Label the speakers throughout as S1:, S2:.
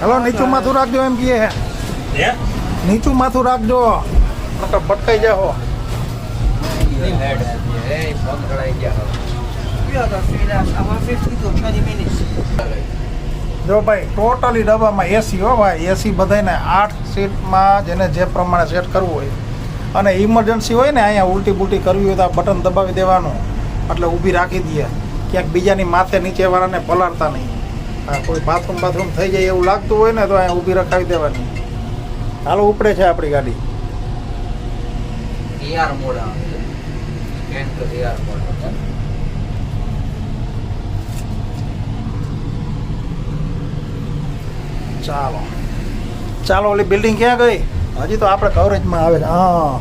S1: Hello નીચું માથું રાખજો એમ કહે
S2: હે
S1: નીચું માથું રાખજો નકર ભટકાઈ જાઓ. જો ભાઈ ટોટલી ડબ્બામાં એસી હો ભાઈ, એસી બધાને 8 સીટમાં જેને જે પ્રમાણે સેટ કરવું હોય. અને ઇમરજન્સી હોય ને અહીંયા ઉલટી બુલટી કરવી હોય તો આ બટન દબાવી દેવાનું એટલે ઊભી રાખી દઈએ. ક્યાંક બીજાની માથે નીચેવાળાને પલાળતા નહીં. હા કોઈ બાથરૂમ થઈ જાય એવું લાગતું હોય ને તો અહીંયા ઊભી રખાવી દેવાની. હાલો ઉપડે છે આપણી ગાડી. ચાલો ચાલો ઓલી બિલ્ડિંગ ક્યાં ગઈ? હજી તો આપણે કવરેજમાં આવે છે. હા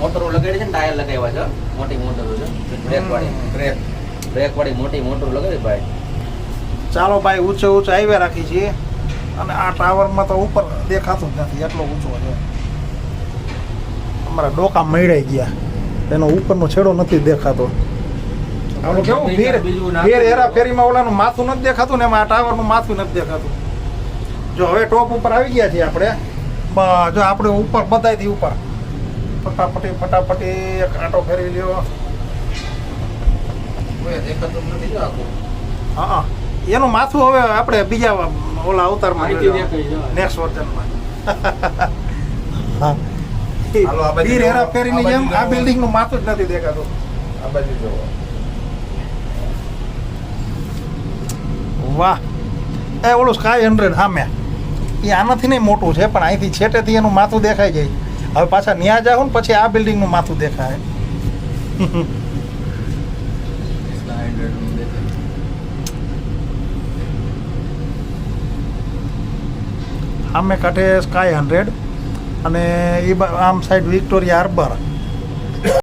S3: મોટરો લગાડી છે ને, ટાયર લગાવ્યા છે, મોટી મોટરો છે, બ્રેક વાળી મોટી મોટરો લગાવી ભાઈ.
S1: ચાલો ભાઈ ઊંચે ઊંચે હાઈવે રાખી છીએ અને આ ટાવરમાં તો ઉપર દેખાતું જ નથી, એટલો ઊંચો છે. અમારા ડોકા મળાઈ ગયા, એનો ઉપરનો છેડો નથી દેખાતો. આનું કેવું ફેર હેરાફેરીમાં ઓલાનું માથું નથી દેખાતું ને એમાં આ ટાવરનું માથું નથી દેખાતું. જો હવે ટોપ ઉપર આવી ગયા છીએ આપણે. જો આપણે ઉપર બધાયથી ઉપર ફટાફટી એક આંટો ફેરવી લ્યો. હા એનું માથું હવે આપણે બીજા ઓલા અવતારમાં નેક્સ્ટ વર્ઝનમાં. હા વીર હેરાફેરીની જેમ આ બિલ્ડિંગનું માથું જ નથી દેખાતું.
S2: આ બાજુ જોવો.
S1: વાહ એ ઓલું સ્કાય 100 સામે એ આનાથી નહીં મોટું છે પણ અહીંથી છેટેથી એનું માથું દેખાઈ જાય. હવે પાછા ન્યા જાઓ ને પછી આ બિલ્ડિંગનું માથું દેખાય. સામે કાંઠે સ્કાય 100 અને એ આમ સાઈડ વિક્ટોરિયા હાર્બર.